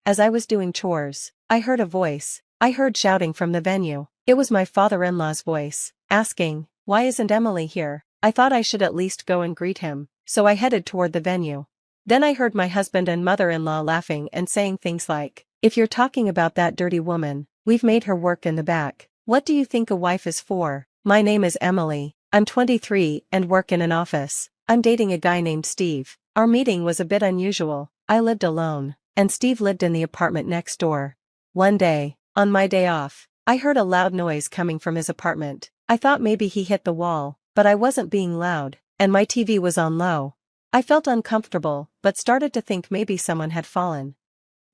As I was doing chores, I heard a voice. I heard shouting from the venue. It was my father-in-law's voice, asking, "Why isn't Emily here?" I thought I should at least go and greet him, so I headed toward the venue. Then I heard my husband and mother-in-law laughing and saying things like, "If you're talking about that dirty woman, we've made her work in the back. What do you think a wife is for?" My name is Emily. I'm 23 and work in an office. I'm dating a guy named Steve. Our meeting was a bit unusual. I lived alone, and Steve lived in the apartment next door. One day, on my day off, I heard a loud noise coming from his apartment. I thought maybe he hit the wall, but I wasn't being loud, and my TV was on low. I felt uncomfortable, but started to think maybe someone had fallen.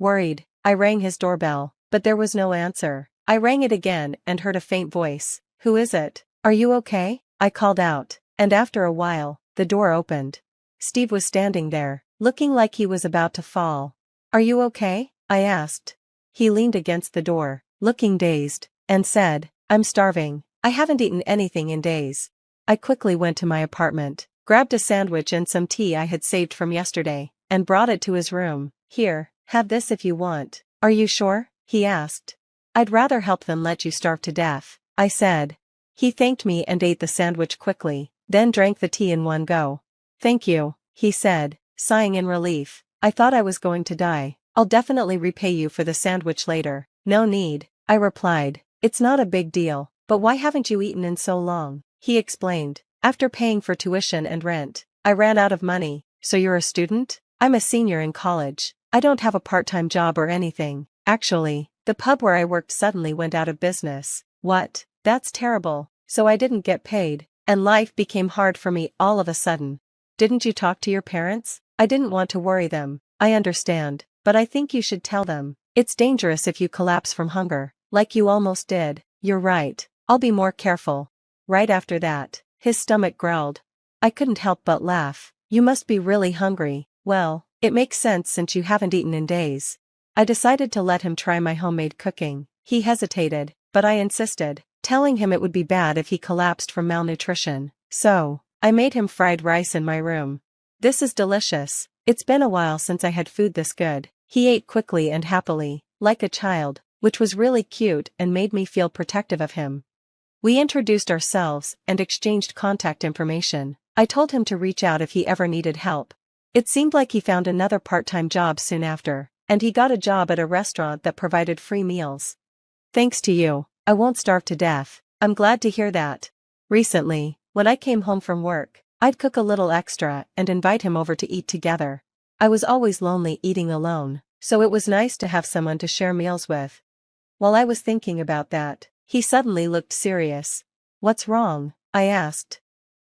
Worried, I rang his doorbell, but there was no answer. I rang it again and heard a faint voice. "Who is it? Are you okay?" I called out, and after a while, the door opened. Steve was standing there, looking like he was about to fall. "Are you okay?" I asked. He leaned against the door, looking dazed, and said, "I'm starving. I haven't eaten anything in days." I quickly went to my apartment, grabbed a sandwich and some tea I had saved from yesterday, and brought it to his room. "Here, have this if you want." "Are you sure?" he asked. "I'd rather help than let you starve to death," I said. He thanked me and ate the sandwich quickly, then drank the tea in one go. "Thank you," he said, sighing in relief. "I thought I was going to die. I'll definitely repay you for the sandwich later." "No need," I replied. "It's not a big deal, but why haven't you eaten in so long?" He explained. "After paying for tuition and rent, I ran out of money." "So you're a student?" "I'm a senior in college. I don't have a part-time job or anything. Actually, the pub where I worked suddenly went out of business." "What? That's terrible." "So I didn't get paid, and life became hard for me all of a sudden." "Didn't you talk to your parents?" "I didn't want to worry them." "I understand, but I think you should tell them. It's dangerous if you collapse from hunger, like you almost did." "You're right. I'll be more careful." Right after that, his stomach growled. I couldn't help but laugh. "You must be really hungry." "Well, it makes sense since you haven't eaten in days." I decided to let him try my homemade cooking. He hesitated, but I insisted, telling him it would be bad if he collapsed from malnutrition. So, I made him fried rice in my room. "This is delicious. It's been a while since I had food this good." He ate quickly and happily, like a child, which was really cute and made me feel protective of him. We introduced ourselves and exchanged contact information. I told him to reach out if he ever needed help. It seemed like he found another part-time job soon after, and he got a job at a restaurant that provided free meals. "Thanks to you, I won't starve to death." "I'm glad to hear that." Recently, when I came home from work, I'd cook a little extra and invite him over to eat together. I was always lonely eating alone, so it was nice to have someone to share meals with. While I was thinking about that, he suddenly looked serious. "What's wrong?" I asked.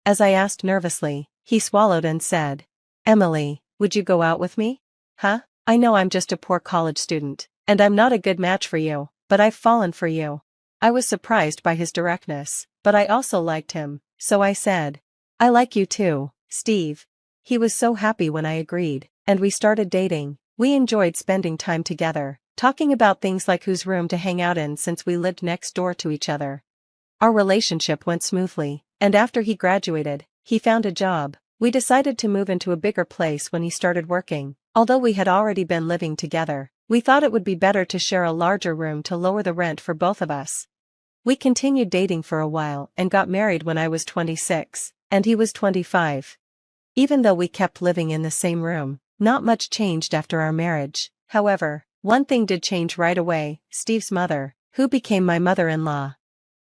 As I asked nervously, he swallowed and said, "Emily, would you go out with me?" "Huh? I know I'm just a poor college student, and I'm not a good match for you, but I've fallen for you." I was surprised by his directness, but I also liked him, so I said, "I like you too, Steve." He was so happy when I agreed, and we started dating. We enjoyed spending time together, talking about things like whose room to hang out in since we lived next door to each other. Our relationship went smoothly, and after he graduated, he found a job. We decided to move into a bigger place when he started working. Although we had already been living together, we thought it would be better to share a larger room to lower the rent for both of us. We continued dating for a while and got married when I was 26, and he was 25. Even though we kept living in the same room, not much changed after our marriage. However, one thing did change right away: Steve's mother, who became my mother-in-law.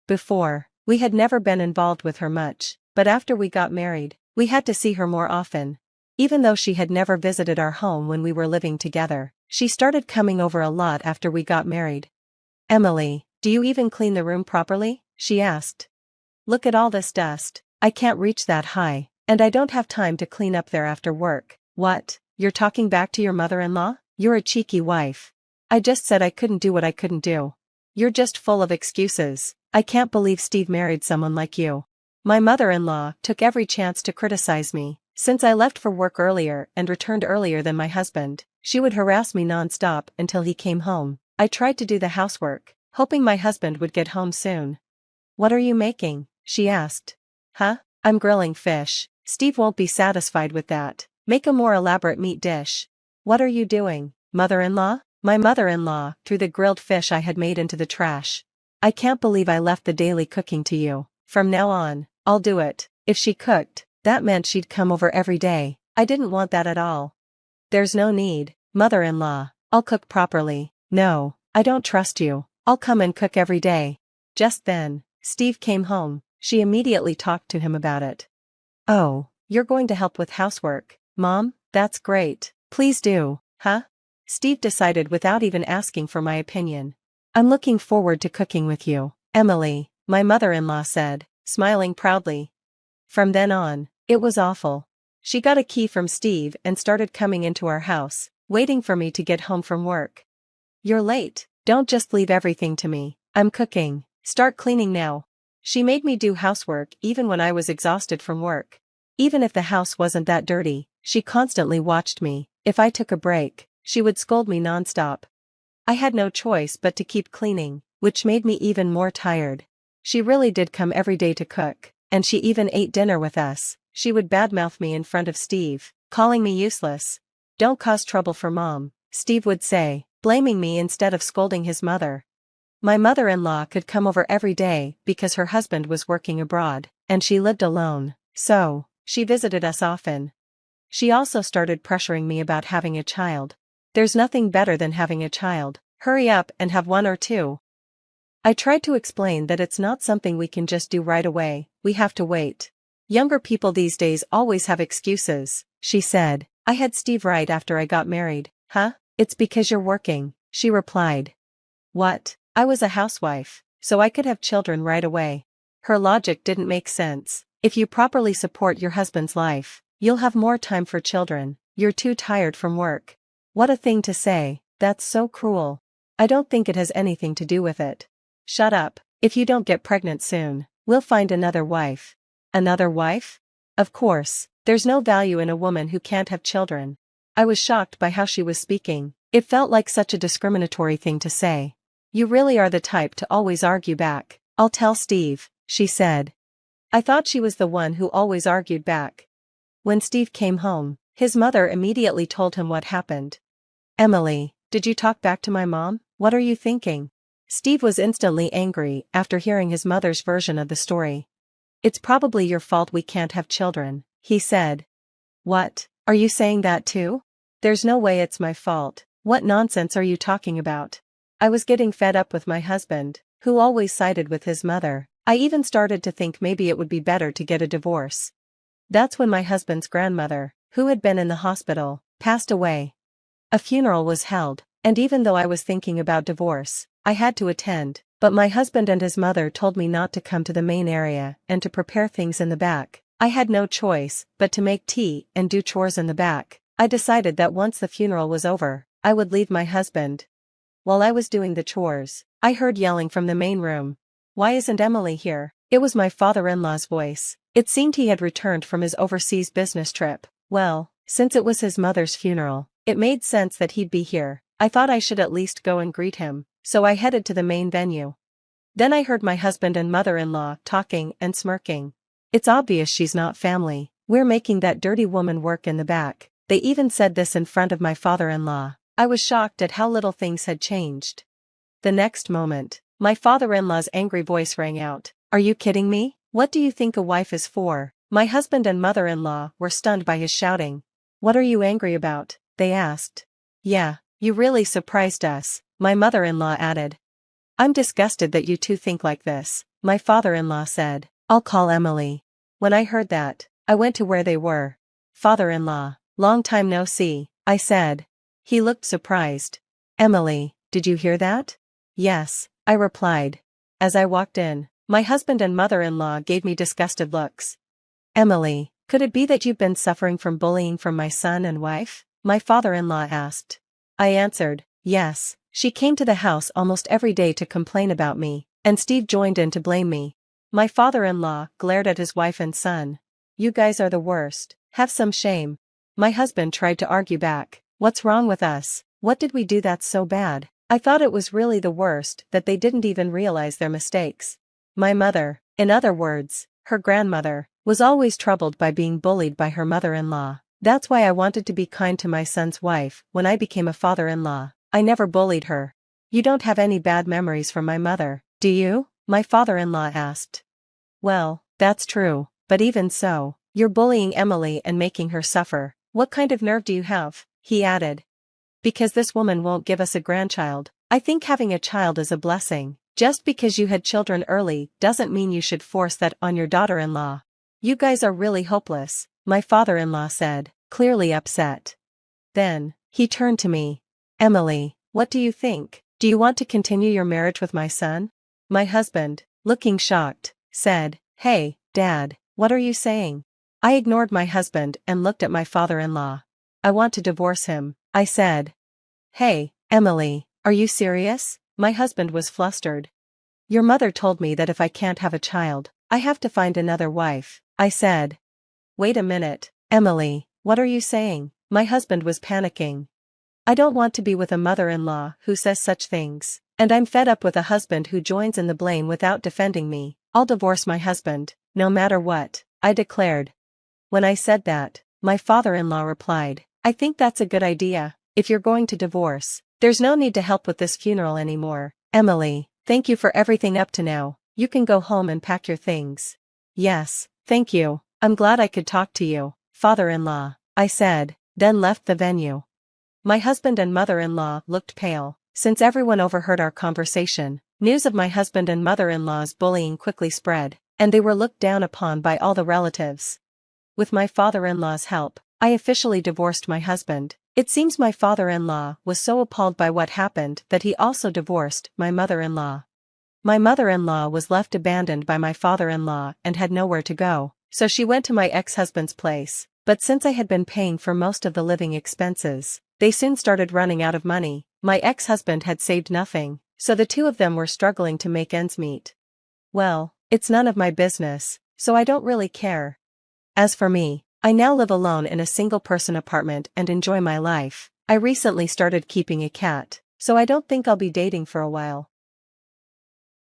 Before, we had never been involved with her much, but after we got married, we had to see her more often. Even though she had never visited our home when we were living together, she started coming over a lot after we got married. "Emily, do you even clean the room properly?" she asked. "Look at all this dust. I can't reach that high, and I don't have time to clean up there after work." "What? You're talking back to your mother-in-law? You're a cheeky wife." "I just said I couldn't do what I couldn't do." "You're just full of excuses. I can't believe Steve married someone like you." My mother-in-law took every chance to criticize me. Since I left for work earlier and returned earlier than my husband, she would harass me non-stop until he came home. I tried to do the housework, hoping my husband would get home soon. "What are you making?" she asked. "Huh? I'm grilling fish." "Steve won't be satisfied with that. Make a more elaborate meat dish." "What are you doing, mother-in-law?" My mother-in-law threw the grilled fish I had made into the trash. I can't believe I left the daily cooking to you. From now on, I'll do it. If she cooked, that meant she'd come over every day. I didn't want that at all. There's no need, mother-in-law. I'll cook properly. No, I don't trust you. I'll come and cook every day. Just then, Steve came home. She immediately talked to him about it. Oh, you're going to help with housework, Mom? That's great. Please do, huh? Steve decided without even asking for my opinion. I'm looking forward to cooking with you, Emily, my mother-in-law said, smiling proudly. From then on, it was awful. She got a key from Steve and started coming into our house, waiting for me to get home from work. You're late. Don't just leave everything to me. I'm cooking. Start cleaning now. She made me do housework even when I was exhausted from work. Even if the house wasn't that dirty, she constantly watched me. If I took a break, she would scold me nonstop. I had no choice but to keep cleaning, which made me even more tired. She really did come every day to cook, and she even ate dinner with us. She would badmouth me in front of Steve, calling me useless. Don't cause trouble for Mom, Steve would say, blaming me instead of scolding his mother. My mother-in-law could come over every day because her husband was working abroad, and she lived alone, so she visited us often. She also started pressuring me about having a child. There's nothing better than having a child. Hurry up and have one or two. I tried to explain that it's not something we can just do right away, we have to wait. Younger people these days always have excuses, she said. I had Steve right after I got married. Huh? It's because you're working, she replied. What? I was a housewife, so I could have children right away. Her logic didn't make sense. If you properly support your husband's life, you'll have more time for children. You're too tired from work. What a thing to say. That's so cruel. I don't think it has anything to do with it. Shut up. If you don't get pregnant soon, we'll find another wife. Another wife? Of course, there's no value in a woman who can't have children. I was shocked by how she was speaking. It felt like such a discriminatory thing to say. You really are the type to always argue back. I'll tell Steve, she said. I thought she was the one who always argued back. When Steve came home, his mother immediately told him what happened. Emily, did you talk back to my mom? What are you thinking? Steve was instantly angry after hearing his mother's version of the story. It's probably your fault we can't have children, he said. What? Are you saying that too? There's no way it's my fault. What nonsense are you talking about? I was getting fed up with my husband, who always sided with his mother. I even started to think maybe it would be better to get a divorce. That's when my husband's grandmother, who had been in the hospital, passed away. A funeral was held, and even though I was thinking about divorce, I had to attend, but my husband and his mother told me not to come to the main area and to prepare things in the back. I had no choice but to make tea and do chores in the back. I decided that once the funeral was over, I would leave my husband. While I was doing the chores, I heard yelling from the main room. Why isn't Emily here? It was my father-in-law's voice. It seemed he had returned from his overseas business trip. Well, since it was his mother's funeral, it made sense that he'd be here. I thought I should at least go and greet him, so I headed to the main venue. Then I heard my husband and mother-in-law talking and smirking. It's obvious she's not family. We're making that dirty woman work in the back. They even said this in front of my father-in-law. I was shocked at how little things had changed. The next moment, my father-in-law's angry voice rang out. Are you kidding me? What do you think a wife is for? My husband and mother-in-law were stunned by his shouting. What are you angry about? They asked. Yeah, you really surprised us, my mother-in-law added. I'm disgusted that you two think like this, my father-in-law said. I'll call Emily. When I heard that, I went to where they were. Father-in-law, long time no see, I said. He looked surprised. Emily, did you hear that? Yes, I replied. As I walked in, my husband and mother-in-law gave me disgusted looks. Emily, could it be that you've been suffering from bullying from my son and wife? My father-in-law asked. I answered, yes. She came to the house almost every day to complain about me, and Steve joined in to blame me. My father-in-law glared at his wife and son. You guys are the worst. Have some shame. My husband tried to argue back. What's wrong with us? What did we do that's so bad? I thought it was really the worst that they didn't even realize their mistakes. My mother, in other words, her grandmother, was always troubled by being bullied by her mother-in-law. That's why I wanted to be kind to my son's wife when I became a father-in-law. I never bullied her. You don't have any bad memories from my mother, do you? My father-in-law asked. Well, that's true, but even so, you're bullying Emily and making her suffer. What kind of nerve do you have? He added. Because this woman won't give us a grandchild. I think having a child is a blessing. Just because you had children early doesn't mean you should force that on your daughter-in-law. You guys are really hopeless, my father-in-law said, clearly upset. Then, he turned to me. Emily, what do you think? Do you want to continue your marriage with my son? My husband, looking shocked, said, Hey, Dad, what are you saying? I ignored my husband and looked at my father-in-law. I want to divorce him, I said. Hey, Emily, are you serious? My husband was flustered. Your mother told me that if I can't have a child, I have to find another wife, I said. Wait a minute, Emily, what are you saying? My husband was panicking. I don't want to be with a mother-in-law who says such things, and I'm fed up with a husband who joins in the blame without defending me. I'll divorce my husband, no matter what, I declared. When I said that, my father-in-law replied, I think that's a good idea. If you're going to divorce, there's no need to help with this funeral anymore. Emily, thank you for everything up to now. You can go home and pack your things. Yes, thank you. I'm glad I could talk to you, father-in-law, I said, then left the venue. My husband and mother-in-law looked pale. Since everyone overheard our conversation, news of my husband and mother-in-law's bullying quickly spread, and they were looked down upon by all the relatives. With my father-in-law's help, I officially divorced my husband. It seems my father-in-law was so appalled by what happened that he also divorced my mother-in-law. My mother-in-law was left abandoned by my father-in-law and had nowhere to go, so she went to my ex-husband's place, but since I had been paying for most of the living expenses, they soon started running out of money. My ex-husband had saved nothing, so the two of them were struggling to make ends meet. Well, it's none of my business, so I don't really care. As for me, I now live alone in a single-person apartment and enjoy my life. I recently started keeping a cat, so I don't think I'll be dating for a while.